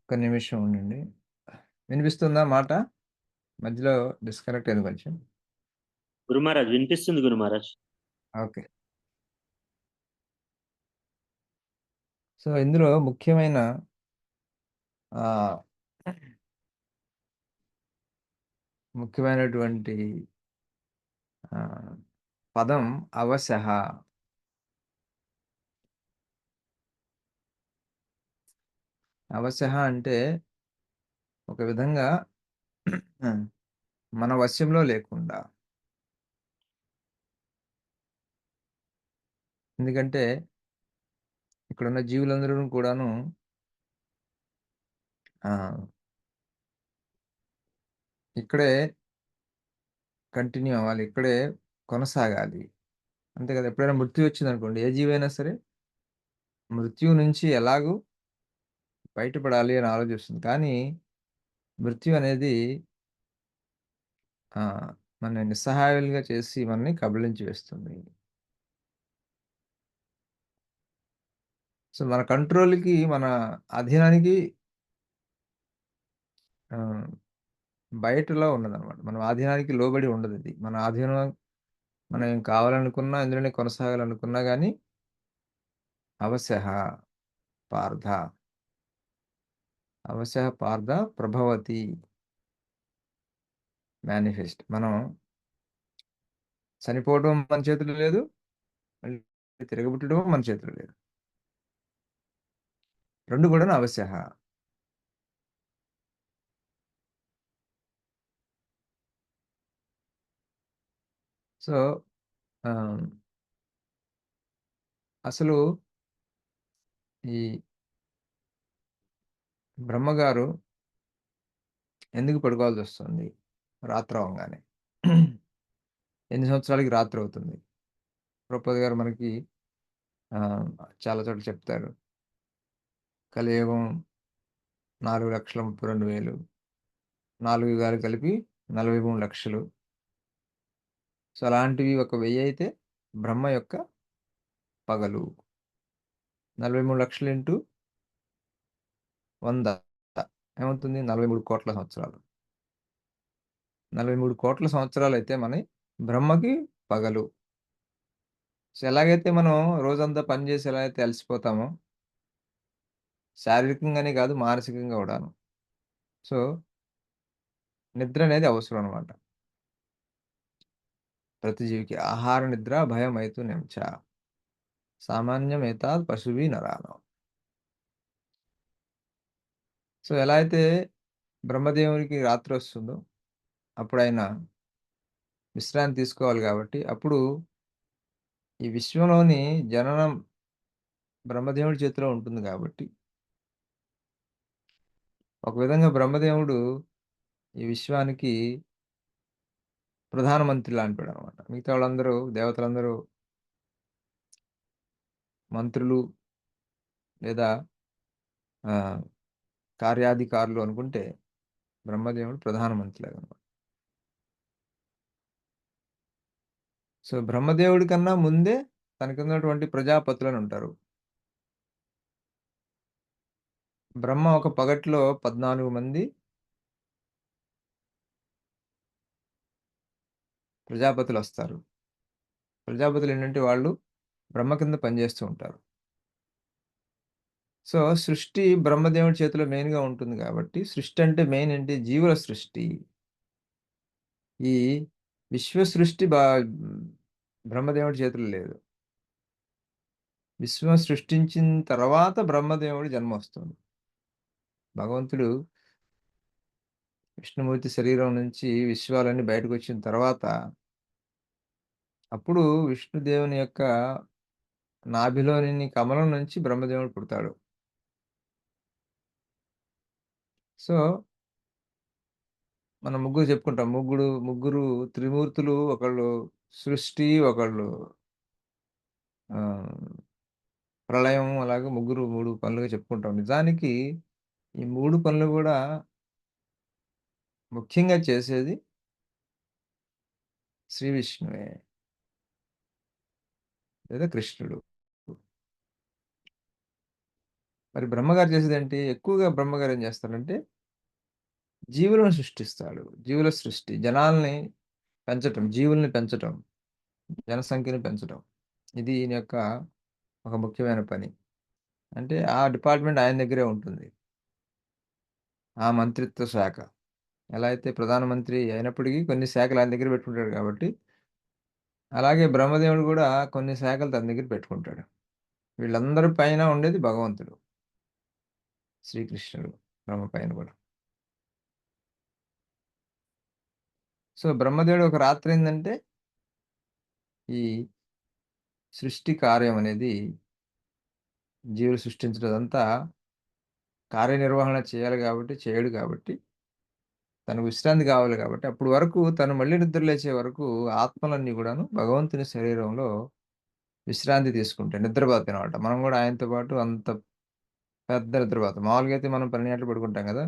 ఒక్క నిమిషం ఉండండి. వినిపిస్తుందా మాట? మధ్యలో డిస్కనెక్ట్ అయింది కొంచెం. గురుమహారాజ్ వినిపిస్తుంది గురుమహారాజ్. ఓకే. సో, ఇందులో ముఖ్యమైన ఆహ్, ముఖ్యమైనటువంటి ఆహ్, పదం అవశః. అవశః అంటే ఒక విధంగా మన వశ్యంలో లేకుండా. ఎందుకంటే ఇక్కడున్న జీవులందరూ కూడాను ఆహ్, ఇక్కడే కంటిన్యూ అవ్వాలి. ఇక్కడే కొనసాగాలి. అంతే కదా! ఎప్పుడైనా మృత్యు వచ్చిందనుకోండి, ఏ జీవైనా సరే మృత్యువు నుంచి ఎలాగూ బయటపడాలి అని ఆలోచిస్తుంది. కానీ మృత్యు అనేది ఆహ్, మనల్ని నిస్సహాయులుగా చేసి మనల్ని కబళించి వేస్తుంది. సో, మన కంట్రోల్‌కి, మన అధీనానికి ఆహ్, బయటలో ఉన్నదనమాట. మన ఆధీనానికి లోబడి ఉండదది. మన ఆధీనం మనం ఏం కావాలనుకున్నా, ఇందులోనే కొనసాగాలనుకున్నా గాని అవశః పార్థ, అవశః పార్థ ప్రభవతి మేనిఫెస్ట్. మనం చనిపోవడం మన చేతిలో లేదు. మళ్ళీ తిరగబుట్టడం మన చేతిలో లేదు. 2 కూడాను అవశః. సో, ఆహ్, అసలు ఈ బ్రహ్మగారు ఎందుకు పడుకోవాల్సొస్తుంది రాత్రవంగానే? ఎన్ని సంవత్సరాలకి రాత్రవుతుంది? ప్రభుపాద గారు మనకి ఆహ్, చాలా చోట్ల చెప్తారు. కలియుగం 4,32,000 4 యుగాలు కలిపి 43,00,000. సో, అలాంటివి ఒక 1000 అయితే బ్రహ్మ యొక్క పగలు. 43,00,000 ఇంటూ 100 ఏమవుతుంది? 43,00,00,000 సంవత్సరాలు. 43,00,00,000 సంవత్సరాలైతే బ్రహ్మకి పగలు. సో, ఎలాగైతే మనం రోజంతా పని చేసి ఎలా అయితే అలసిపోతామో, శారీరకంగానే కాదు మానసికంగా గూడాను. సో, నిద్ర అనేది అవసరం అన్నమాట. ప్రతి జీవికి ఆహార నిద్ర భయమైతునేం చ సామాన్యమేతాద్ పశుభిः నరాణం. సో, ఎలా అయితే బ్రహ్మదేవునికి రాత్రొస్తుందో, అప్పుడాయన విశ్రాంతి తీసుకోవాలి గాబట్టి, అప్పుడు ఈ విశ్వంలోని జననం బ్రహ్మదేవుడి చేతిలో ఉంటుంది గాబట్టి, ఒక విధంగా బ్రహ్మదేవుడు ఈ విశ్వానికి ప్రధానమంత్రి లాంటోడనమాట. మిగతా వాళ్ళందరూ దేవతలందరూ మంత్రులు లేదా ఆహ్, కార్యాధికారులు అనుకుంటే, బ్రహ్మదేవుడు ప్రధానమంత్రి లాగనమాట. సో, బ్రహ్మదేవుడి కన్నా ముందే తనకున్నటువంటి ప్రజాపతులనుంటారు. బ్రహ్మ ఒక పగట్లో 14 మంది ప్రజాపతులొస్తారు. ప్రజాపతులేంటంటే వాళ్ళు బ్రహ్మ కింద పనిజేస్తూ ఉంటారు. సో, సృష్టి బ్రహ్మదేవుడి చేతిలో మెయిన్‌గా ఉంటుంది గాబట్టి, సృష్టి అంటే మెయిన్ ఏంటి? జీవుల సృష్టి. ఈ విశ్వ సృష్టి బ్రహ్మదేవుడి చేతుల్లో లేదు. విశ్వం సృష్టించిన తర్వాత బ్రహ్మదేవుడి జన్మొస్తుంది. భగవంతుడు విష్ణుమూర్తి శరీరం నుంచి విశ్వాలన్నీ బయటకొచ్చిన తర్వాత, అప్పుడు విష్ణుదేవుని యొక్క నాభిలోని కమలం నుంచి బ్రహ్మదేవుడు పుడతాడు. సో, మనం ముగ్గురు చెప్పుకుంటాం. ముగ్గురు త్రిమూర్తులు ఒకళ్ళు సృష్టి, ఒకళ్ళు ఆహ్, ప్రళయం అలాగే ముగ్గురు 3 పనులుగా చెప్పుకుంటాం. నిజానికి ఈ 3 పనులు గూడా ముఖ్యంగా చేసేది శ్రీ విష్ణువే లేదా కృష్ణుడు. మరి బ్రహ్మగారు చేసేదేంటి? ఎక్కువగా బ్రహ్మగారు ఏం చేస్తారంటే, జీవులను సృష్టిస్తాడు. జీవుల సృష్టి. జనాల్ని పెంచటం, జీవుల్ని పెంచటం, జనసంఖ్యని పెంచటం. ఇది ఈయన యొక్క ఒక ముఖ్యమైన పని. అంటే ఆ డిపార్ట్‌మెంట్ ఆయన దగ్గరే ఉంటుంది. ఆ మంత్రిత్వ శాఖ. ఎలా అయితే ప్రధానమంత్రి అయినప్పటికీ కొన్ని శాఖలు ఆయన దగ్గర పెట్టుకుంటాడు కాబట్టి, అలాగే బ్రహ్మదేవుడు గూడా కొన్ని శాఖలు తన దగ్గర పెట్టుకుంటాడు. వీళ్ళందరి పైన ఉండేది భగవంతుడు. శ్రీకృష్ణుడు. బ్రహ్మ పైన గూడా. సో, బ్రహ్మదేవుడు ఒక రాత్రేందంటే, ఈ సృష్టి కార్యం అనేది జీవులు సృష్టించడందంతా కార్యనిర్వహణ చేయాలి గాబట్టి, చేయడు గాబట్టి, తనకు విశ్రాంతి గావాలి గాబట్టి, అప్పటి వరకు తను మళ్ళీ నిద్ర లేచే వరకు ఆత్మలన్నీ గూడాను భగవంతుని శరీరంలో విశ్రాంతి తీసుకుంటాయి. నిద్రపోతాయనమాట. మనం గూడా ఆయనతో పాటు అంత పెద్ద నిద్రపోతాం. మామూలుగా అయితే మనం 12 గంటలు పడుకుంటాం గదా!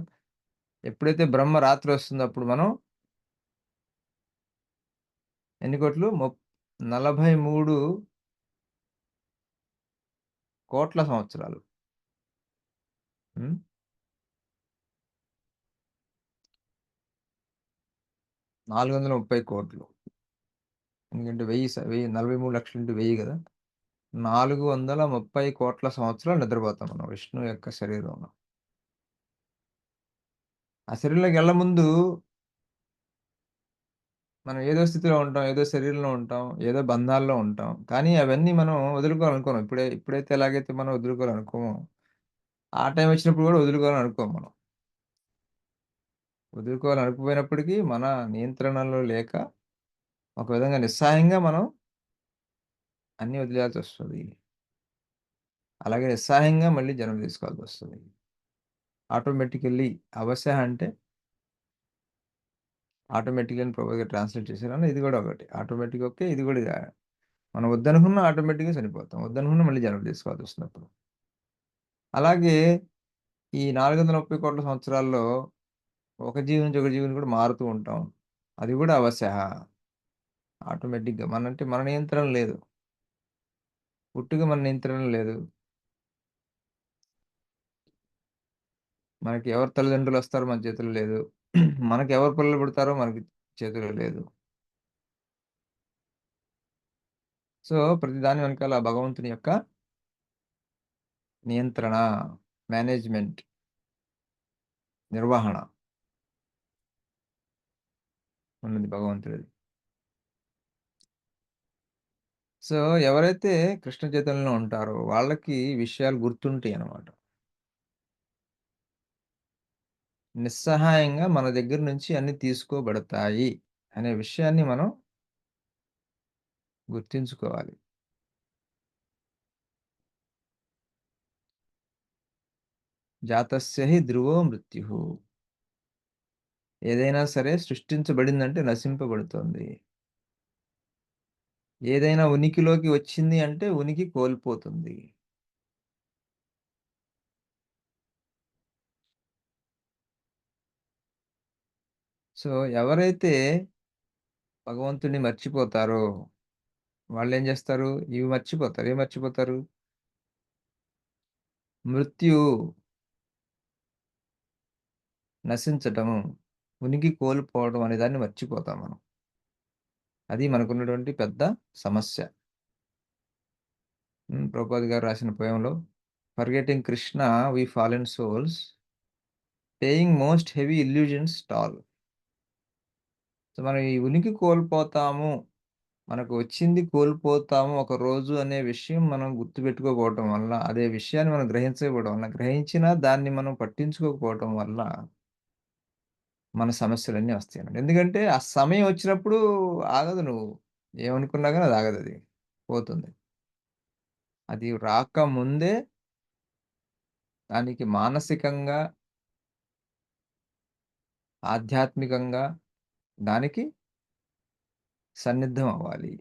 ఎప్పుడైతే బ్రహ్మ రాత్రొస్తుందో అప్పుడు మనం ఎన్ని కోట్లు? 43,00,00,000 సంవత్సరాలు. హ్మ్. 430,00,00,000. ఎందుకంటే 1000 43,00,000 ఇంటూ 1000 గదా! 430,00,00,000 సంవత్సరాలు నిద్రపోతాం మనం విష్ణువు యొక్క శరీరంలో. ఆ శరీరంలోకెళ్ళ ముందు మనం ఏదో స్థితిలో ఉంటాం, ఏదో శరీరంలో ఉంటాం, ఏదో బంధాల్లో ఉంటాం. కానీ అవన్నీ మనం వదులుకోవాలనుకోం. ఇప్పుడైతే ఎలాగైతే మనం వదులుకోవాలనుకోమో, ఆ టైం వచ్చినప్పుడు గూడా వదులుకోవాలనుకోం మనం. వదులుకోవాలనుకోపోయినప్పటికీ మన నియంత్రణలో లేక ఒక విధంగా నిస్సహాయంగా మనం అన్నీ వదిలేయాల్సొస్తది. అలాగే నిస్సహాయంగా మళ్ళీ జన్మ తీసుకోవాల్సొస్తది. ఆటోమేటికల్లీ అవశः అంటే ఆటోమేటిక్‌గా అని ప్రభువు గారు ట్రాన్స్‌లేట్ చేశారని ఇది గూడా ఒకటి. Automatic okay. ఇది గూడా మనం వద్దనుకున్నా ఆటోమేటిక్‌గా చనిపోతాం. వద్దనుకున్నా మళ్ళీ జన్మ తీసుకోవాల్సొస్తున్నప్పుడు. అలాగే ఈ 430,00,00,000 సంవత్సరాల్లో ఒక జీవి నుంచి ఒక జీవిని కూడా మారుతూ ఉంటాం. అది గూడా అవశः. ఆటోమేటిక్‌గా. అంటే మన నియంత్రణ లేదు. పుట్టుక మన నియంత్రణ లేదు. మనకి ఎవరు తల్లిదండ్రులొస్తారో మన చేతుల్లో లేదు. మనకి ఎవరు పిల్లలు పుడతారో మనకి చేతుల్లో లేదు. సో, ప్రతి దాని వెనకాల భగవంతుని యొక్క నియంత్రణ, మేనేజ్‌మెంట్, నిర్వహణ ఉన్నది భగవంతుడిది. సో, ఎవరైతే కృష్ణ చైతన్యంలో ఉంటారో వాళ్ళకి విషయాలు గుర్తుంటాయన్నమాట. నిస్సహాయంగా మన దగ్గర నుంచి అన్నీ తీసుకోబడతాయి అనే విషయాన్ని మనం గుర్తుంచుకోవాలి. జాతస్య హి ధ్రువో మృత్యుః. ఏదైనా సరే సృష్టించబడిందంటే నశింపబడుతుంది. ఏదైనా ఉనికిలోకి వచ్చింది అంటే ఉనికి కోల్పోతుంది. సో, ఎవరైతే భగవంతుడిని మర్చిపోతారో వాళ్ళేం జేస్తారు? ఇవి మర్చిపోతారు. ఏం మర్చిపోతారు? మృత్యు, నశించటం, ఉనికి కోల్పోవడం అనే దాన్ని మర్చిపోతాం మనం. అది మనకున్నటువంటి పెద్ద సమస్య. ప్రభుపాద్ గారు రాసిన పోయంలో forgetting Krishna we fallen souls paying most heavy illusions toll. So, మనం ఈ ఉనికి కోల్పోతాము. మనకు వచ్చింది కోల్పోతాము ఒకరోజు అనే విషయం మనం గుర్తుపెట్టుకోకపోవటం వల్ల, అదే విషయాన్ని మనం గ్రహించకపోవడం వల్ల, గ్రహించినా దాన్ని మనం పట్టించుకోకపోవటం వల్ల మన సమస్యలన్నీ వస్తాయన్నమాట. ఎందుకంటే ఆ సమయం వచ్చినప్పుడు ఆగదు నువ్వు. ఏమనుకున్నా గాని అది ఆగదది. పోతుంది. అది రాకముందే దానికి మానసికంగా, ఆధ్యాత్మికంగా దానికి సన్నిద్ధం అవ్వాలి.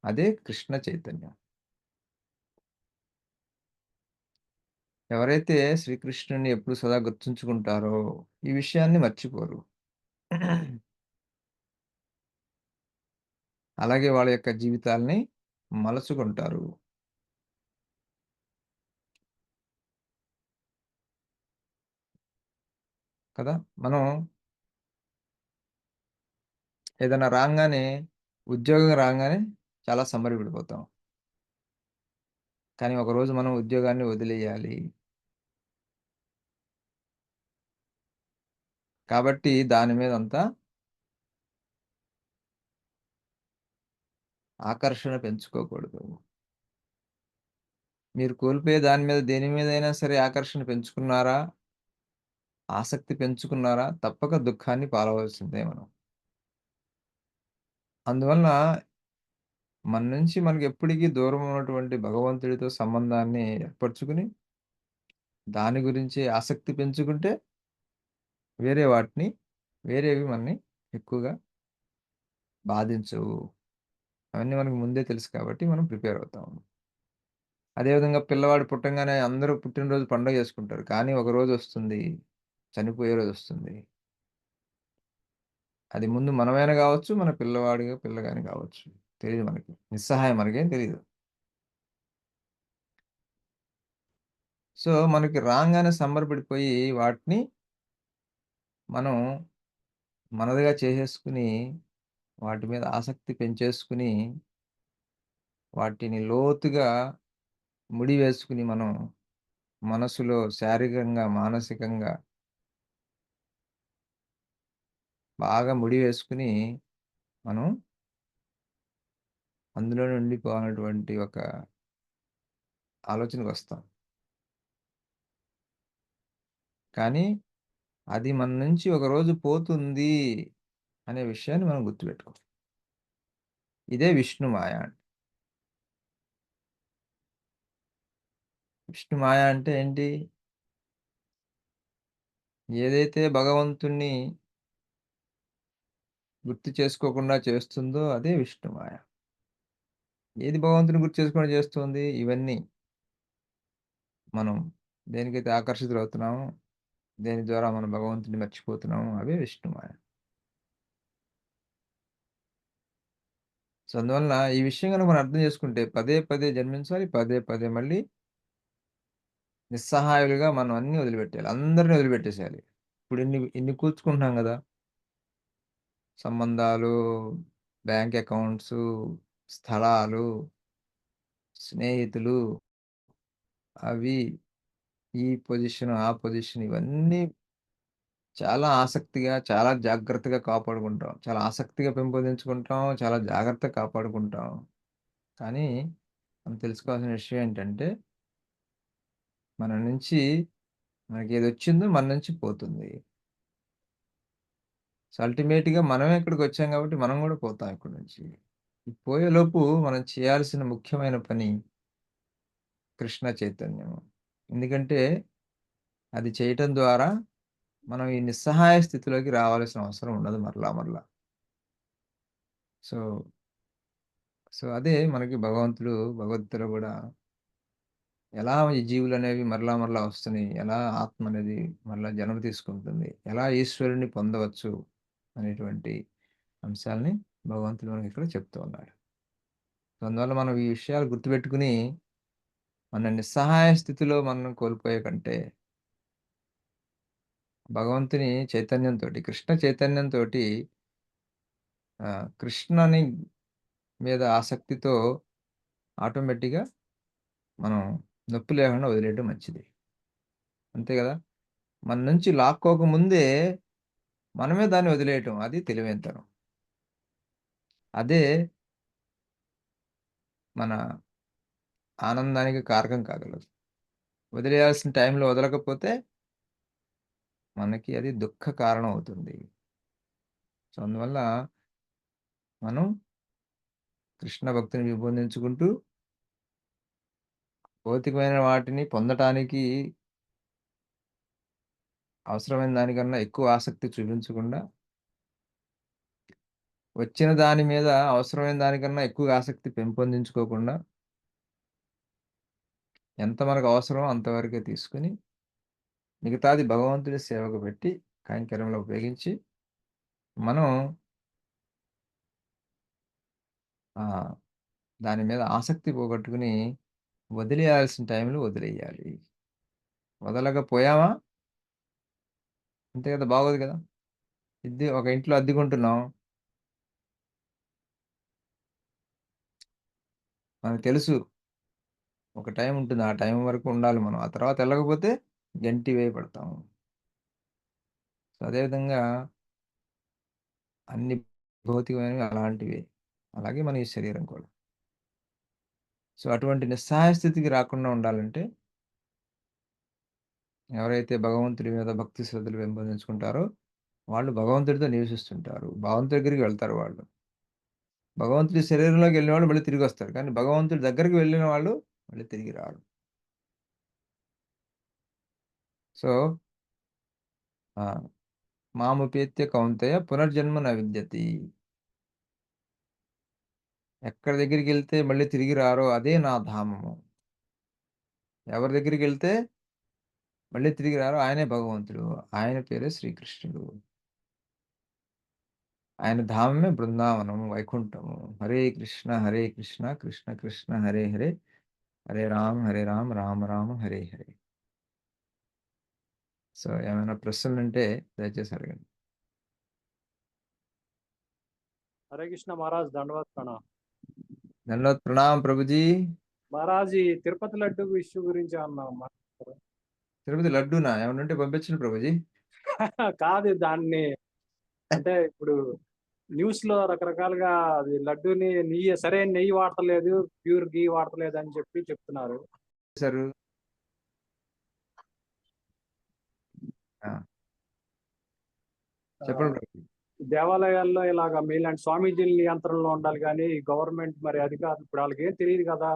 అదే కృష్ణ చైతన్యం. ఎవరైతే శ్రీకృష్ణుడిని ఎప్పుడు సదా గుర్తుంచుకుంటారో, ఈ విషయాన్ని మర్చిపోరు. అలాగే వాళ్ళ యొక్క జీవితాల్ని మలచుకుంటారు. కదా! మనం ఏదైనా రాంగానే ఉద్యోగం రాంగానే చాలా సంబరపడిపోతాం. కానీ ఒకరోజు మనం ఉద్యోగాన్ని వదిలేయాలి. కాబట్టి దాని మీద అంత ఆకర్షణ పెంచుకోకూడదు. మీరు కోల్పోయే దాని మీద దేని మీదైనా సరే ఆకర్షణ పెంచుకున్నారా? ఆసక్తి పెంచుకున్నారా? తప్పక దుఃఖాన్ని పాలవలసిందే మనం. అందువలన మన నుంచి మనకెప్పటికి దూరం ఉన్నటువంటి భగవంతుడితో సంబంధాన్ని ఏర్పరచుకొని, దాని గురించి ఆసక్తి పెంచుకుంటే వేరే వాటిని వేరేవి మనని ఎక్కువగా బాధించవు. అవన్నీ మనకు ముందే తెలుసు కాబట్టి మనం ప్రిపేర్ అవుతాం. అదే విధంగా పిల్లవాడు పుట్టంగానే అందరూ పుట్టినరోజు పండుగ చేసుకుంటారు. కానీ ఒక రోజొస్తుంది, చనిపోయే రోజొస్తుంది. అది ముందు మనమైనా గావచ్చు, మన పిల్ల గాని గావచ్చు. తెలీదు మనకి. నిస్సహాయం మనకేం తెలీదు. సో, మనకి రాంగానే సంబరపడిపోయి వాటిని మనం మనదిగా చేసేసుకొని, వాటి మీద ఆసక్తి పెంచేసుకొని, వాటిని లోతుగా ముడి వేసుకొని మనం మనసులో శారీరకంగా, మానసికంగా బాగా ముడి వేసుకొని, మనం అందులోనే ఉండిపోనటువంటి ఒక ఆలోచనకొస్తాం. కానీ అది మన నుంచి ఒకరోజు పోతుంది అనే విషయాన్ని మనం గుర్తుపెట్టుకోవాలి. ఇదే విష్ణు మాయ అంటే. విష్ణు మాయ అంటే ఏంటి? ఏదైతే భగవంతుడిని గుర్తు చేసుకోకుండా చేస్తుందో అదే విష్ణు మాయ. ఏది భగవంతుడిని గుర్తు చేసుకోకుండా చేస్తుంది? ఇవన్నీ. మనం దేనికైతే ఆకర్షితులవుతున్నామో, దేని ద్వారా మనం భగవంతుడిని మర్చిపోతున్నామో అవే విష్ణు మాయ. సో, అందువలన ఈ విషయం గనుక మనం అర్థం చేసుకుంటే పదే పదే జన్మించాలి. పదే పదే మళ్ళీ నిస్సహాయులుగా మనం అన్నీ వదిలిపెట్టేయాలి. అందరిని వదిలిపెట్టేసేయాలి. ఇప్పుడు ఇన్ని కూర్చుకుంటున్నాం గదా! సంబంధాలు, బ్యాంక్ అకౌంట్సు, స్థలాలు, స్నేహితులు, అవి, ఈ పొజిషన్, ఆ పొజిషన్ ఇవన్నీ చాలా ఆసక్తిగా, చాలా జాగ్రత్తగా కాపాడుకుంటాం. చాలా ఆసక్తిగా పెంపొందించుకుంటాం. చాలా జాగ్రత్తగా కాపాడుకుంటాం. కానీ మనం తెలుసుకోవాల్సిన విషయం ఏంటంటే, మన నుంచి మనకేదొచ్చిందో మన నుంచి పోతుంది. సో, అల్టిమేట్‌గా మనమే ఇక్కడికొచ్చాం గాబట్టి మనం గూడా పోతాం ఇక్కడి నుంచి. ఈ పోయేలోపు మనం చేయాల్సిన ముఖ్యమైన పని కృష్ణ చైతన్యము. ఎందుకంటే అది చేయటం ద్వారా మనం ఈ నిస్సహాయ స్థితిలోకి రావాల్సిన అవసరం ఉండదు మరలా మరలా. సో, అదే మనకి భగవద్గీతలో గూడా ఎలా ఈ జీవులనేవి మరలా మరలా వస్తున్నాయి, ఎలా ఆత్మ అనేది మరలా జన్మ తీసుకుంటుంది, ఎలా ఈశ్వరుడిని పొందవచ్చు అనేటువంటి అంశాల్ని భగవంతుడు మనకిక్కడ చెప్తూ ఉన్నాడు. సో, అందువల్ల మనం ఈ విషయాలు గుర్తుపెట్టుకొని మన నిస్సహాయ స్థితిలో మనం కోల్పోయే కంటే భగవంతుని చైతన్యంతోటి, కృష్ణ చైతన్యంతోటి కృష్ణని మీద ఆసక్తితో ఆటోమేటిక్‌గా మనం నొప్పి లేకుండా వదిలేయడం మంచిది. అంతే గదా! మన నుంచి లాక్కోక ముందే మనమే దాన్ని వదిలేయటం అది తెలివైనతనం. అదే మన ఆనందానికి కారకం కాగలదు. వదిలేయాల్సిన టైంలో వదలకపోతే మనకి అది దుఃఖ కారణం అవుతుంది. సో, అందువల్ల మనం కృష్ణ భక్తిని పెంపొందించుకుంటూ భౌతికమైన వాటిని పొందటానికి అవసరమైన దానికన్నా ఎక్కువ ఆసక్తి చూపించకుండా, వచ్చిన దాని మీద అవసరమైన దానికన్నా ఎక్కువ ఆసక్తి పెంపొందించుకోకుండా, ఎంత మనకు అవసరమో అంతవరకే తీసుకొని, మిగతాది భగవంతుడి సేవకు పెట్టి, కైంకర్యంలో ఉపయోగించి, మనం ఆహ్, దాని మీద ఆసక్తి పోగొట్టుకొని, వదిలేయాల్సిన టైంలో వదిలేయాలి. వదలకపోయామా అంతే కదా! బాగోదు కదా! ఒక ఇంట్లో అద్దెకుంటున్నాం. మనకు తెలుసు. ఒక టైం ఉంటుంది. ఆ టైం వరకు ఉండాలి మనం. ఆ తర్వాత ఎళ్ళకపోతే గంటి వేయబడతాము. సో, అదేవిధంగా అన్ని భౌతికమైనవి అలాంటివే. అలాగే మన ఈ శరీరం కూడా. సో, అటువంటి నిస్సహాయ స్థితికి రాకుండా ఉండాలంటే ఎవరైతే భగవంతుడి మీద భక్తి శ్రద్ధలు పెంపొందించుకుంటారో వాళ్ళు భగవంతుడితో నివసిస్తుంటారు. భగవంతుడి దగ్గరికి వెళ్తారు వాళ్ళు. భగవంతుడి శరీరంలోకి వెళ్ళినవాళ్ళు మళ్ళీ తిరిగొస్తారు. కానీ భగవంతుడి దగ్గరికి వెళ్ళిన వాళ్ళు మళ్ళీ తిరిగి రారు. సో, ఆ! మాముపేత్య కౌంతేయ పునర్జన్మ న విద్యతి. ఎక్కడి దగ్గరికెళ్తే మళ్ళీ తిరిగి రారో అదే నా ధామము. ఎవరి దగ్గరికెళ్తే మళ్ళీ తిరిగి రారో ఆయనే భగవంతుడు. ఆయన పేరే శ్రీకృష్ణుడు. ఆయన ధామమే బృందావనం, వైకుంఠము. హరే కృష్ణ, హరే కృష్ణ, కృష్ణ కృష్ణ హరే హరే, హరే రామ్, రామ రామ హరే హరే. సో, ఏమైనా ప్రశ్నలుంటే దయచేసి అడగండి. हरे कृष्ण महाराज दंडवत प्रणाम। ధన్యవాద్ ప్రణామ్ ప్రభుజీ. महाराज ఈ తిరుపతి లడ్డు ఇష్యూ గురించి అన్నా తిరుపతి లడ్డూనా? ఏమన్నా ఉంటే పంపించండి ప్రభుజీ. కాదు దాన్ని అంటే ఇప్పుడు న్యూస్ లో రకరకాలుగా అది లడ్డూని నెయ్యి సరైన నెయ్యి వాడతలేదు, ప్యూర్ గీ వాడతలేదు అని చెప్పి చెప్తున్నారు. చేశారు. ఆ! ఆ, చెప్పండి ప్రభుజీ. దేవాలయాల్లో ఇలాగా మీలాంటి స్వామీజీల నియంత్రణలో ఉండాలి కానీ గవర్నమెంట్ మరి అధికారులు ఇప్పుడు వాళ్ళకి ఏం తెలియదు కదా.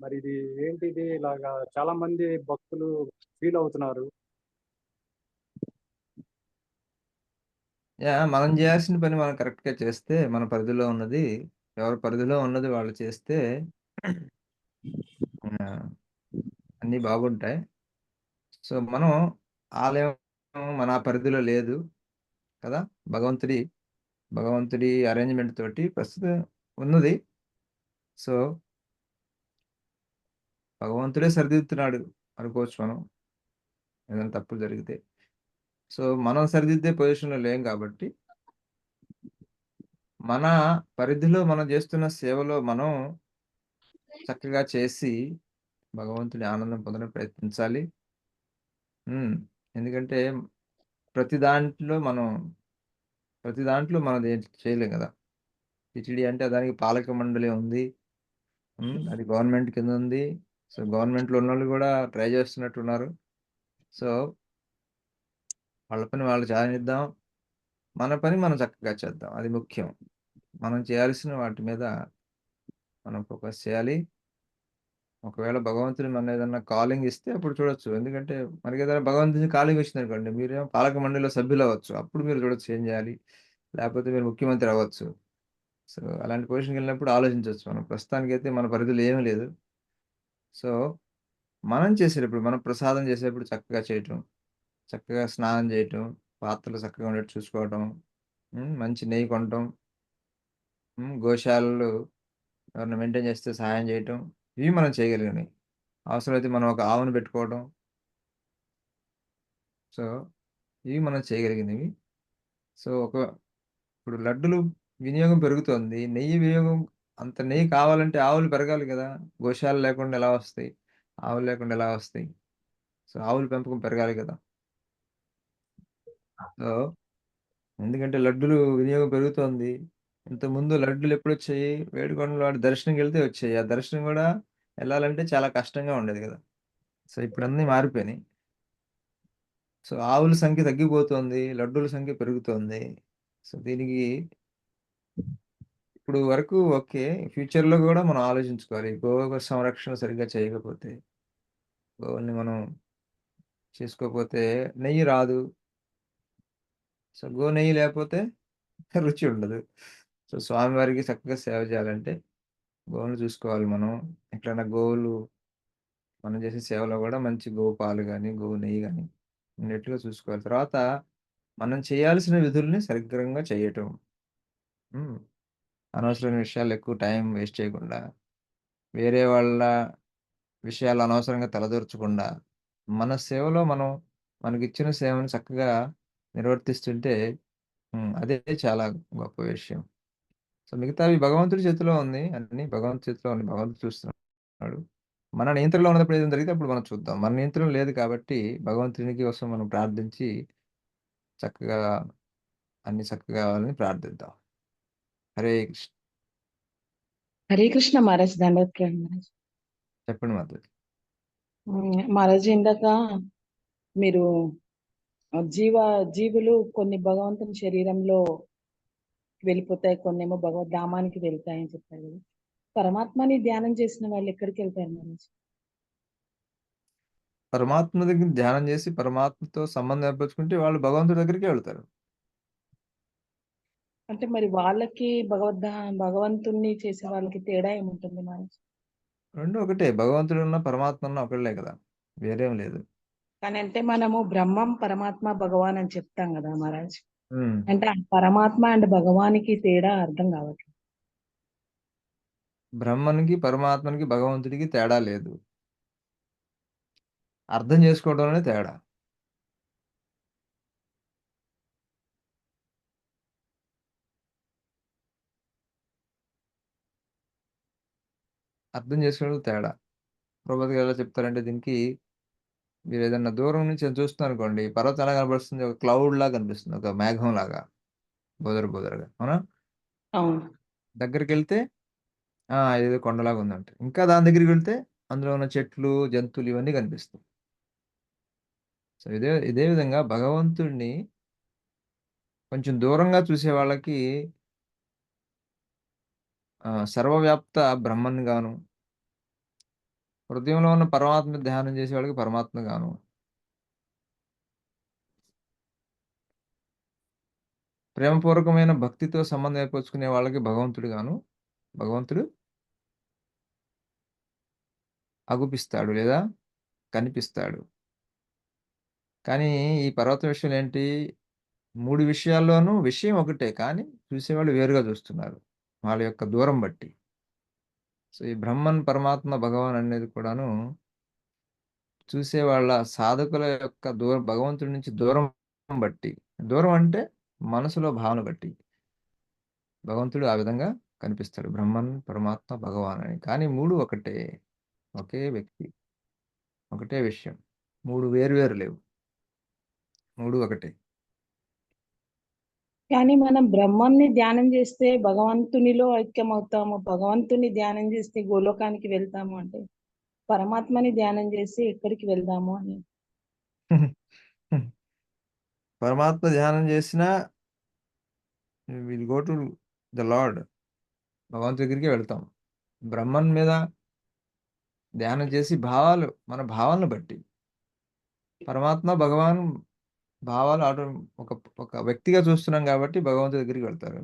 మరి ఇది ఏంటిది ఇలాగా చాలా మంది భక్తులు ఫీల్ అవుతున్నారు. మనం జేయాల్సిన పని మనం కరెక్ట్‌గా చేస్తే, మన పరిధిలో ఉన్నది ఎవరి పరిధిలో ఉన్నది వాళ్ళు చేస్తే ఆహ్, అన్నీ బాగుంటాయి. సో, మనం ఆలయం మన పరిధిలో లేదు కదా! భగవంతుడి భగవంతుడి అరేంజ్‌మెంట్ తోటి ప్రస్తుతం ఉన్నది. సో, భగవంతుడే సరిదిద్దుతున్నాడు అనుకోవచ్చు మనం. ఏదైనా తప్పులు జరిగితే. సో, మనం సరిదిద్దే పొజిషన్‌లో లేం కాబట్టి, మన పరిధిలో మనం జేస్తున్న సేవలో మనం చక్కగా చేసి, భగవంతుడి ఆనందం పొందడానికి ప్రయత్నించాలి. హ్మ్. ఎందుకంటే ప్రతి దాంట్లో మనం ప్రతి దాంట్లో మనది చేయలేం గదా! టీటీడీ అంటే దానికి పాలక మండలి ఉంది. అది గవర్నమెంట్ కిందుంది. సో, గవర్నమెంట్‌లో ఉన్నోళ్ళు గూడా ట్రై జేస్తున్నట్టున్నారు. సో, వాళ్ళ పని వాళ్ళు చేయనిద్దాం. మన పని మనం చక్కగా చేద్దాం. అది ముఖ్యం. మనం చేయాల్సిన వాటి మీద మనం ఫోకస్ చేయాలి. ఒకవేళ భగవంతుడు మననేదన్నా కాలింగ్ ఇస్తే అప్పుడు చూడొచ్చు. ఎందుకంటే మనకేదైనా భగవంతుడి నుంచి కాలింగ్ వచ్చిందనుకోండి, మీరేమో పాలక మండలిలో సభ్యులవ్వచ్చు. అప్పుడు మీరు చూడొచ్చు ఏం జేయాలి. లేపోతే మీరు ముఖ్యమంత్రి అవ్వచ్చు. సో, అలాంటి పొజిషన్‌కెళ్ళినప్పుడు ఆలోచించొచ్చు మనం. ప్రస్తుతానికైతే మన పరిధిలో ఏమీ లేదు. సో, మనం చేసేటప్పుడు మనం ప్రసాదం చేసేటప్పుడు చక్కగా చేయటం, చక్కగా స్నానం జేయటం, పాత్రలు చక్కగా ఉండేట్టు చూసుకోవటం, మంచి నెయ్యి కొనటం, గోశాలలు ఎవరైనా మెయింటైన్ చేస్తే సహాయం చేయటం, ఇవి మనం చేయగలిగినయి. అవసరమైతే మనం ఒక ఆవును పెట్టుకోవడం. సో, ఇవి మనం చేయగలిగినవి. సో, ఇప్పుడు లడ్డులు వినియోగం పెరుగుతోంది. నెయ్యి వినియోగం అంత నెయ్యి కావాలంటే ఆవులు పెరగాలి గదా! గోశాల లేకుండా ఎలా వస్తాయి? ఆవులు లేకుండా ఎలా వస్తాయి? సో, ఆవుల పెంపకం పెరగాలి గదా! సో, ఎందుకంటే లడ్డులు వినియోగం పెరుగుతోంది. ఇంతకుముందు లడ్డులెప్పుడొచ్చాయి? వేడుకొండల వాడి దర్శనంకెళ్తే వచ్చాయి. ఆ దర్శనం గూడా ఎళ్ళాలంటే చాలా కష్టంగా ఉండేది గదా! సో, ఇప్పుడన్నీ మారిపోయినాయి. సో, ఆవుల సంఖ్య తగ్గిపోతోంది. లడ్డూల సంఖ్య పెరుగుతోంది. సో, దీనికి ఇప్పుడు వరకు ఓకే. ఫ్యూచర్‌లో గూడా మనం ఆలోచించుకోవాలి. గో సంరక్షణ సరిగ్గా చేయకపోతే, గోవుల్ని మనం చేసుకోపోతే నెయ్యి రాదు. సో, గో నెయ్యి లేపోతే రుచి ఉండదు. సో, స్వామివారికి చక్కగా సేవ చేయాలంటే గోవులను చూసుకోవాలి మనం. ఎక్కడైనా గోవులు మనం చేసే సేవలో గూడా మంచి గోవు పాలు గాని, గోవు నెయ్యి గాని ఉండేట్టుగా చూసుకోవాలి. తర్వాత మనం చేయాల్సిన విధుల్ని సక్రమంగా చేయటం. హ్మ్. అనవసరమైన విషయాల్లో ఎక్కువ టైం వేస్ట్ చేయకుండా, వేరే వాళ్ళ విషయాలు అనవసరంగా తలదూర్చకుండా, మన సేవలో మనం మనకిచ్చిన సేవను చక్కగా నిర్వర్తిస్తుంటే అదే చాలా గొప్ప విషయం. సో, మిగతావి భగవంతుడి చేతిలో ఉంది. అన్నీ భగవంతుడి చేతిలో ఉంది. భగవంతుడు చూస్తున్నాడు. మన నియంత్రణలో ఉన్నప్పుడు ఏదైనా జరిగితే అప్పుడు మనం చూద్దాం. మన నియంత్రణ లేదు కాబట్టి భగవంతునికి కోసం మనం ప్రార్థించి చక్కగా అన్నీ చక్కగా కావాలని ప్రార్థిద్దాం. హరే కృష్ణ. హరే కృష్ణ మహారాజ్ దండోత్సవం మహారాజ్. చెప్పండి మాతాజీ. మహారాజ్ ఇందాక మీరు జీవులు కొన్ని భగవంతుని శరీరంలో వెళ్ళిపోతాయి, కొన్నేమో భగవద్ధామానికి వెళ్తాయని చెప్పారు కదా. పరమాత్మని ధ్యానం చేసిన వాళ్ళు ఎక్కడికి వెళ్తారు మహారాజ్? పరమాత్మ దగ్గర ధ్యానం చేసి పరమాత్మతో సంబంధం ఏర్పరచుకుంటే వాళ్ళు భగవంతుడి దగ్గరికే వెళ్తారు. అంటే మరి వాళ్ళకి భగవంతుణ్ణి చేసే వాళ్ళకి తేడా ఏముంటుంది మహారాజ్? రెండు ఒకటే. భగవంతుడు ఉన్న పరమాత్మ ఉన్న ఒకళ్ళే కదా, వేరేం లేదు. కానీ అంటే మనము బ్రహ్మం పరమాత్మ భగవాన్ అని చెప్తాం కదా మహారాజ్. ఉమ్. అంటే ఆ పరమాత్మ అండ్ భగవానికి తేడా అర్థం కావట్లేదు. బ్రహ్మనికి పరమాత్మనికి భగవంతుడికి తేడా లేదు. అర్థం చేసుకోవడంలోనే తేడా. అర్థం చేసుకోవడం తేడా. ప్రభుపాద గారు ఎలా చెప్తారంటే దీనికి, మీరు ఏదన్నా దూరం నుంచి చూస్తున్నారు అనుకోండి, పర్వతం ఎలా కనబడుతుంది? ఒక క్లౌడ్ లాగా కనిపిస్తుంది, ఒక మేఘం లాగా, బోదరగా, అవునా? అవును. దగ్గరికి వెళ్తే ఏదో కొండలాగా ఉందంట. ఇంకా దాని దగ్గరికి వెళ్తే అందులో ఉన్న చెట్లు, జంతువులు ఇవన్నీ కనిపిస్తాయి. సో ఇదే ఇదే విధంగా భగవంతుడిని కొంచెం దూరంగా చూసే వాళ్ళకి సర్వవ్యాప్త బ్రహ్మన్ గాను, హృదయంలో ఉన్న పరమాత్మ ధ్యానం చేసే వాళ్ళకి పరమాత్మ గాను, ప్రేమపూర్వకమైన భక్తితో సంబంధం ఏర్పరచుకునే వాళ్ళకి భగవంతుడు గాను, భగవంతుడు అగుపిస్తాడు లేదా కనిపిస్తాడు. కానీ ఈ పర్వతం విషయంలో ఏంటి? 3 విషయాల్లోనూ విషయం ఒకటే, కానీ చూసేవాళ్ళు వేరుగా చూస్తున్నారు, వాళ్ళ యొక్క దూరం బట్టి. సో ఈ బ్రహ్మన్, పరమాత్మ, భగవాన్ అనేది కూడాను చూసేవాళ్ళ సాధకుల యొక్క భగవంతుడి నుంచి దూరం బట్టి, దూరం అంటే మనసులో భావన బట్టి భగవంతుడు ఆ విధంగా కనిపిస్తాడు. బ్రహ్మన్, పరమాత్మ, భగవాన్ అని. కానీ 3 ఒకటే, ఒకే వ్యక్తి, ఒకటే విషయం. 3 వేరు లేవు, 3 ఒకటే. కానీ మనం బ్రహ్మాన్ని ధ్యానం చేస్తే భగవంతునిలో ఐక్యం అవుతాము, భగవంతుని ధ్యానం చేస్తే గోలోకానికి వెళ్తాము అంటే పరమాత్మని ధ్యానం చేసి ఎక్కడికి వెళ్దాము అని. పరమాత్మ ధ్యానం చేసినా will go to the lord, భగవంతు దగ్గరికి వెళ్తాం. బ్రహ్మన్ మీద ధ్యానం చేసి మన భావాలను బట్టి పరమాత్మ, భగవాన్ భావాలు ఒక ఒక వ్యక్తిగా చూస్తున్నాం కాబట్టి భగవంతుడి దగ్గరికి వెళ్తారు.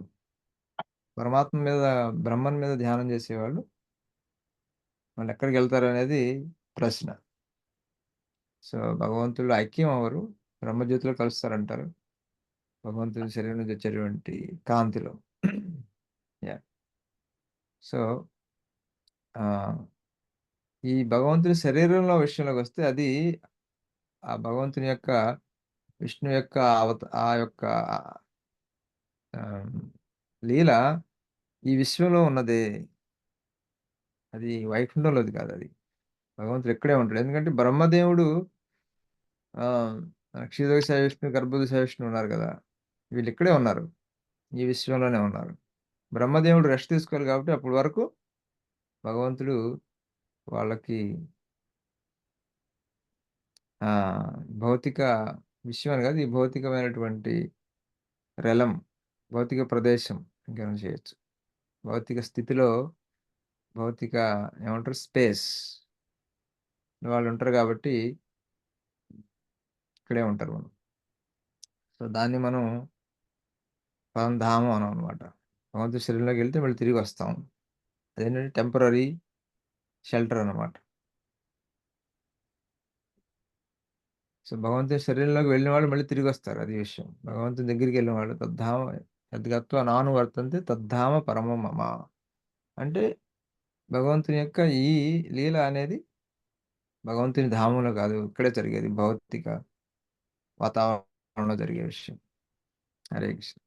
పరమాత్మ మీద, బ్రహ్మన్ మీద ధ్యానం చేసేవాళ్ళు వాళ్ళు ఎక్కడికి వెళ్తారు అనేది ప్రశ్న. సో భగవంతుడు ఐక్యం అవ్వరు, బ్రహ్మజ్యోతిలో కలుస్తారంటారు, భగవంతుడి శరీరం నుంచి వచ్చేటువంటి కాంతిలో. యా. సో ఈ భగవంతుని శరీరంలో విషయంలోకి వస్తే అది ఆ భగవంతుని యొక్క, విష్ణు యొక్క ఆ యొక్క లీల ఈ విశ్వంలో ఉన్నదే, అది వైకుంఠంలోది కాదు. అది భగవంతుడు ఎక్కడే ఉంటాడు. ఎందుకంటే బ్రహ్మదేవుడు క్షీరదశ విష్ణు, గర్భదశ విష్ణు ఉన్నారు కదా, వీళ్ళు ఇక్కడే ఉన్నారు, ఈ విశ్వంలోనే ఉన్నారు. బ్రహ్మదేవుడు రెస్ట్ తీసుకోవాలి కాబట్టి అప్పటి వరకు భగవంతుడు వాళ్ళకి భౌతిక విషయం అని కాదు, ఈ భౌతికమైనటువంటి రెలం, భౌతిక ప్రదేశం ఇంకేమైనా చేయొచ్చు, భౌతిక స్థితిలో, భౌతిక ఏమంటారు స్పేస్ వాళ్ళు ఉంటారు కాబట్టి ఇక్కడే ఉంటారు మనం. సో దాన్ని మనం పరంధామం అనం అనమాట. భగవంతుడి శరీరంలోకి వెళ్తే మళ్ళీ తిరిగి వస్తాం. అదేంటంటే టెంపరీ షెల్టర్ అనమాట. సో భగవంతుని శరీరంలోకి వెళ్ళిన వాళ్ళు మళ్ళీ తిరిగి వస్తారు, అది విషయం. భగవంతుని దగ్గరికి వెళ్ళిన వాళ్ళు తద్ధామ యద్గత్వ నాను వర్తంతే తద్ధామ పరమ మమ అంటే భగవంతుని యొక్క ఈ లీల అనేది భగవంతుని ధామంలో కాదు, ఇక్కడే జరిగేది, భౌతిక వాతావరణం కాలంలో జరిగే విషయం. హరే కృష్ణ.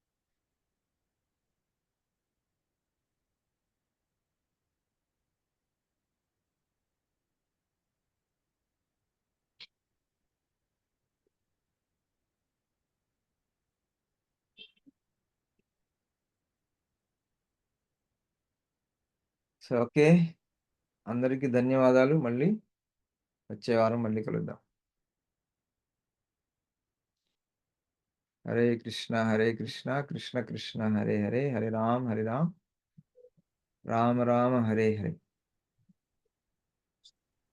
సో ఓకే, అందరికీ ధన్యవాదాలు. మళ్ళీ వచ్చే వారం మళ్ళీ కలుద్దాం. హరే కృష్ణ కృష్ణ కృష్ణ హరే హరే, హరే రామ్ రామ రామ హరే హరే.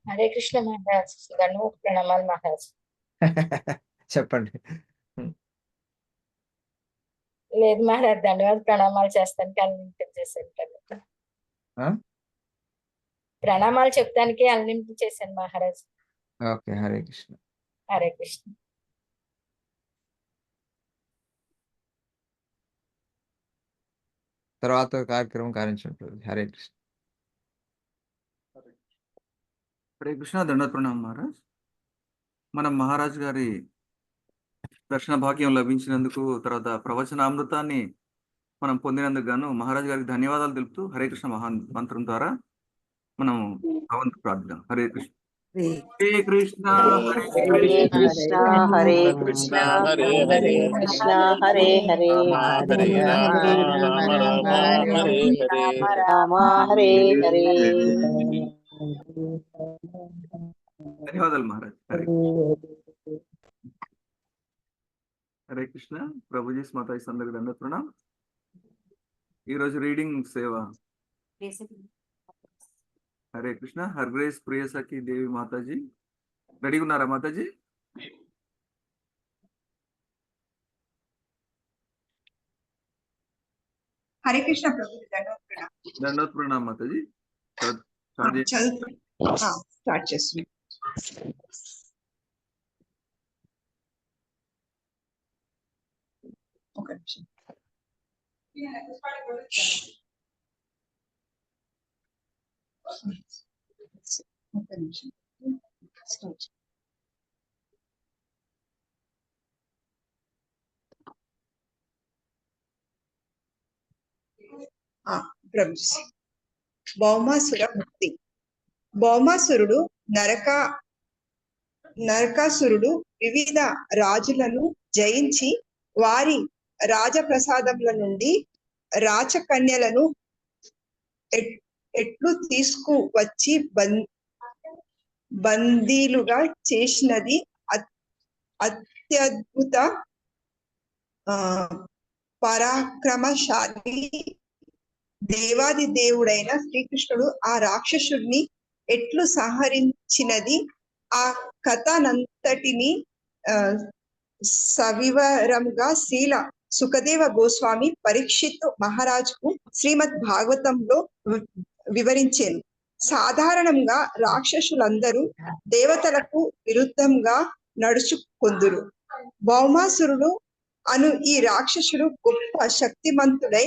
హరే కృష్ణ మహారాజ్, ధన్యవాద ప్రణామాలు మహారాజ్. చెప్పండి. లేదు మహారాజ్, ధన్యవాద ప్రణామాలు చేస్తానికి అన్లిమిటెడ్ చేశాను. ఆ? ప్రణామాలు చెప్తానికి అన్లిమిటెడ్ చేశాను మహారాజ్. ఓకే, హరే కృష్ణ. హరే కృష్ణ. తర్వాత కార్యక్రమం కానించుంటుంది. హరే కృష్ణ. హరే కృష్ణ. దండోత్ ప్రణామం మహారాజ్. మనం మహారాజ్ గారి దర్శన భాగ్యం లభించినందుకు, తర్వాత ప్రవచనామృతాన్ని మనం పొందినందుకు గాను మహారాజ్ గారికి ధన్యవాదాలు తెలుపుతూ హరే కృష్ణ మంత్రం ద్వారా మనం భగవంతు ప్రార్థన. హరే కృష్ణ. హరే కృష్ణ హరే కృష్ణ హరే కృష్ణ హరే కృష్ణ హరే హరే హరే రామ హరే హరే రామ హరే హరే. ధన్యవాదాలు మహారాజ్. హరే కృష్ణ. ప్రభుజీ మాతాజీ అందరికి దండోత్ ప్రణామం. ఈరోజు రీడింగ్ సేవ హరే కృష్ణ. హర్గ్రేస్ ప్రియసఖి దేవి మాతాజీ రెడీగా ఉన్నారా మాతాజీ? హరే కృష్ణ ప్రభు. దండోత్ ప్రణామం మాతాజీ. స్టార్ట్ చేస్తున్నాం. ఒక నిమిషం. ఒక నిమిషం. స్టార్ట్. ప్రభుజీ. భౌమాసుర ముక్తి. భౌమాసురుడు నరకాసురుడు వివిధ రాజులను జయించి వారి రాజప్రసాదముల నుండి రాచకన్యలను ఎట్లు తీసుకువచ్చి బందీలుగా చేసినది అత్యద్భుత పరాక్రమశాలి దేవాది దేవుడైన శ్రీకృష్ణుడు ఆ రాక్షసుడిని ఎట్లు సంహరించినది ఆ కథనంతటిని సవివరంగా శ్రీల సుఖదేవ గోస్వామి పరీక్షిత్ మహారాజుకు శ్రీమద్ భాగవతంలో వివరించారు. సాధారణంగా రాక్షసులందరూ దేవతలకు విరుద్ధంగా నడుచుకొందురు. భౌమాసురుడు అను ఈ రాక్షసుడు గొప్ప శక్తిమంతుడై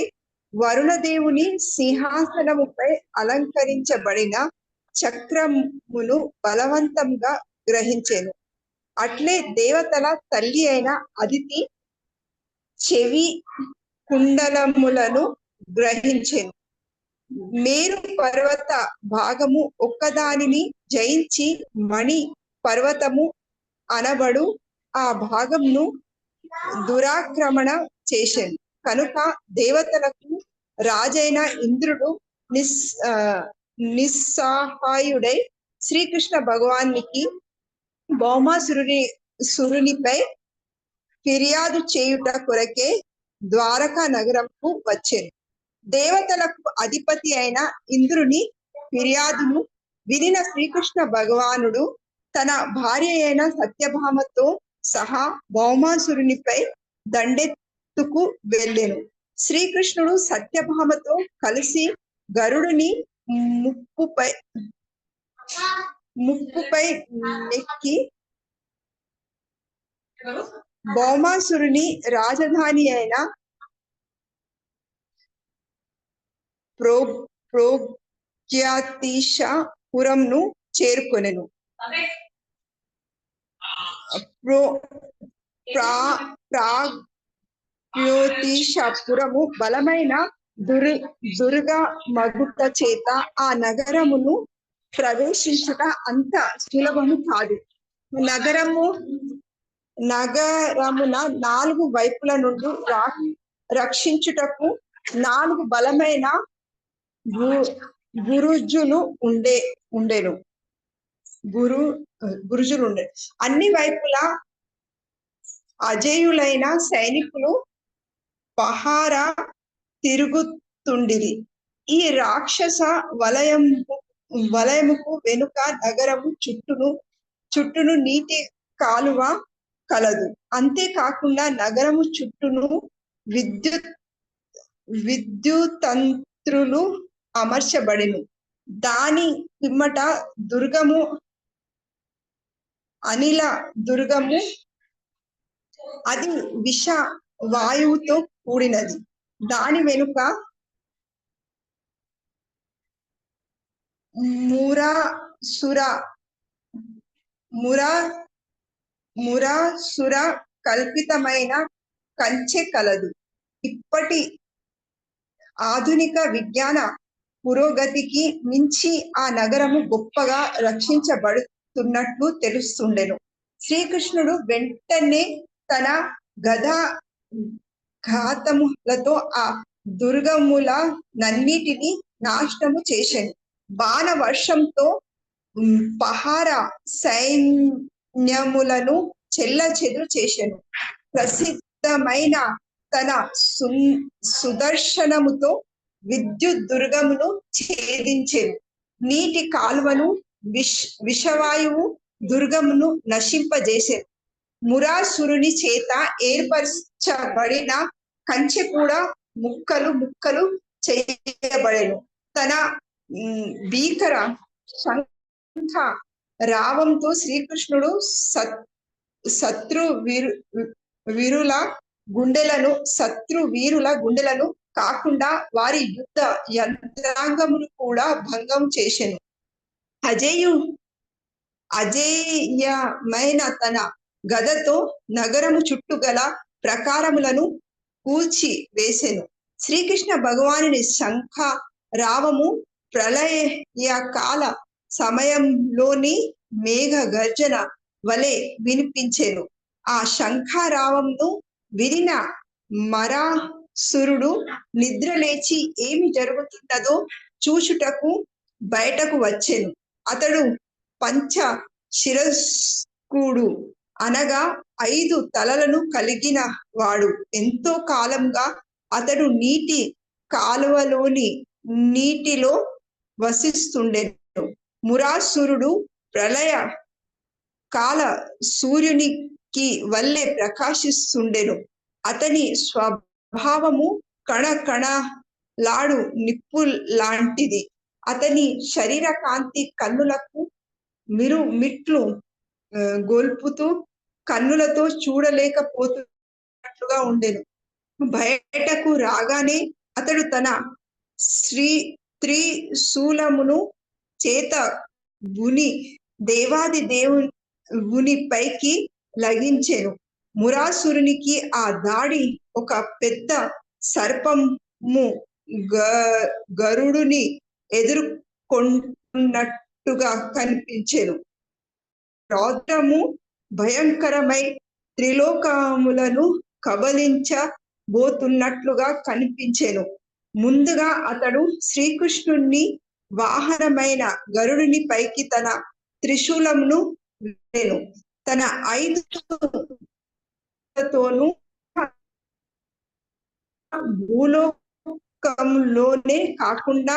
వరుణదేవుని సింహాసనముపై అలంకరించబడిన చక్రమును బలవంతంగా గ్రహించెను. అట్లే దేవతల తల్లి అయిన అదితి చెవి కుండలములను గ్రహించెను. మేరు పర్వత భాగము ఒక్కదానిని జయించి మణి పర్వతము అనబడు ఆ భాగంను దురాక్రమణ చేసెను. కనుక దేవతలకు రాజైన ఇంద్రుడు నిస్సహాయుడై శ్రీకృష్ణ భగవానికి భౌమాసురునిపై ఫిర్యాదు చేయుట కొరకే ద్వారకా నగరంకు వచ్చెను. దేవతలకు అధిపతి అయిన ఇంద్రుని ఫిర్యాదును వినిన శ్రీకృష్ణ భగవానుడు తన భార్య అయిన సత్యభామతో సహా భౌమాసురునిపై దండెత్తుకు వెళ్ళెను. శ్రీకృష్ణుడు సత్యభామతో కలిసి గరుడుని ముప్పుపై నెక్కి భౌమాసురుని రాజధాని అయిన ప్రోగ్యాతీశపురంను చేరుకొనెను. ప్రాగ్యోతిషపురము బలమైన దుర్గ మగుట చేత ఆ నగరమును ప్రవేశించుట అంత సులభము కాదు. నగరమున 4 వైపుల నుండి రక్షించుటకు 4 బలమైన బురుజులు ఉండెను. అన్ని వైపులా అజేయులైన సైనికులు పహారా తిరుగుతుండిరి. ఈ రాక్షస వలయముకు వెనుక నగరము చుట్టూను నీటి కాలువ కలదు. అంతేకాకుండా నగరము చుట్టూను విద్యుతంత్రులు అమర్చబడిను. దాని పిమ్మట దుర్గము అనిల దుర్గము, అది విష వాయువుతో కూడినది. దాని వెనుక మురాసుర కల్పితమైన కంచె కలదు. ఇప్పటి ఆధునిక విజ్ఞాన పురోగతికి మించి ఆ నగరము గొప్పగా రక్షించబడుతున్నట్లు తెలుస్తుండెను. శ్రీకృష్ణుడు వెంటనే తన గదా ఘాతములతో ఆ దుర్గములనన్నిటినీ నాశనము చేసెను. బాణ వర్షంతో పహార సైన్యములను చెల్లచెదురు చేసెను. ప్రసిద్ధమైన తన సుదర్శనముతో విద్యుత్ దుర్గమును ఛేదించెను. నీటి కాలువను విషవాయువు దుర్గమును నశింపజేసెను. మురాసురుని చేత ఏర్పరచబడిన కంచె కూడా ముక్కలు చేయబడెను. తన భీకర శంఖ రావంతో శ్రీకృష్ణుడు శత్రు వీరుల గుండెలను కాకుండా వారి యుద్ధ యంత్రాంగమును కూడా భంగం చేసెను. అజేయమైన తన గదతో నగరము చుట్టూ గల ప్రకారములను కూల్చి వేసెను. శ్రీకృష్ణ భగవానుని శంఖ రావము ప్రళయకాల సమయంలోని మేఘ గర్జన వలె వినిపించెను. ఆ శంఖారావంను వినిన మరాసురుడు నిద్రలేచి ఏమి జరుగుతున్నదో చూచుటకు బయటకు వచ్చెను. అతడు పంచ శిరస్కుడు, అనగా 5 తలలను కలిగిన వాడు. ఎంతో కాలంగా అతడు నీటి కాలువలోని నీటిలో వసిస్తుండెను. మురాసురుడు ప్రళయ కాల సూర్యునికి వల్లే ప్రకాశిస్తుండెను. అతని స్వభావము కణకణలాడు నిప్పు లాంటిది. అతని శరీర కాంతి కన్నులకు మిట్లు గొల్పుతూ కన్నులతో చూడలేకపోతున్నట్లుగా ఉండెను. బయటకు రాగానే అతడు తన త్రిశూలమును చేత బుని దేవాది దేవుని పైకి లగించెను. మురాసురునికి ఆ దాడి ఒక పెద్ద సర్పము గరుడుని ఎదుర్కొంటున్నట్టుగా కనిపించెను. రౌద్రము భయంకరమై త్రిలోకములను కబలించబోతున్నట్లుగా కనిపించెను. ముందుగా అతడు శ్రీకృష్ణుని వాహనమైన గరుడుని పైకి తన త్రిశూలమును వేసెను. తన 5 తోనూ భూలోకంలోనే కాకుండా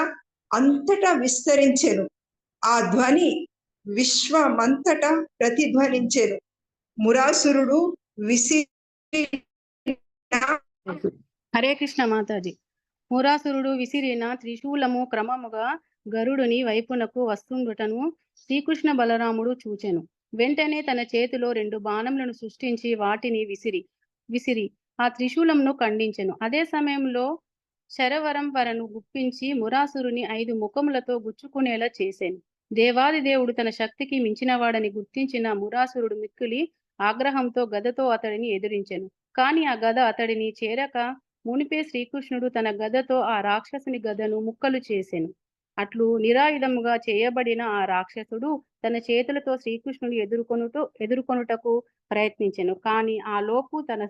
అంతటా విస్తరించెను. ఆ ధ్వని విశ్వమంతటా ప్రతిధ్వనించెను. మురాసురుడు హరే కృష్ణ మాతాజీ. మురాసురుడు విసిరిన త్రిశూలము క్రమముగా గరుడుని వైపునకు వస్తుండుటను శ్రీకృష్ణ బలరాముడు చూచెను. వెంటనే తన చేతిలో 2 బాణములను సృష్టించి వాటిని విసిరి ఆ త్రిశూలంను ఖండించెను. అదే సమయంలో శరవరంపరను గుప్పించి మురాసురుని 5 ముఖములతో గుచ్చుకునేలా చేసెను. దేవాది దేవుడు తన శక్తికి మించినవాడని గుర్తించిన మురాసురుడు మిక్కిలి ఆగ్రహంతో గదతో అతడిని ఎదిరించెను. కాని ఆ గద అతడిని చేరక మునిపే శ్రీకృష్ణుడు తన గదతో ఆ రాక్షసుని గదను ముక్కలు చేసెను. అట్లు నిరాయుధముగా చేయబడిన ఆ రాక్షసుడు తన చేతులతో శ్రీకృష్ణుని ఎదుర్కొనుటకు ప్రయత్నించెను. కాని ఆ లోపు తన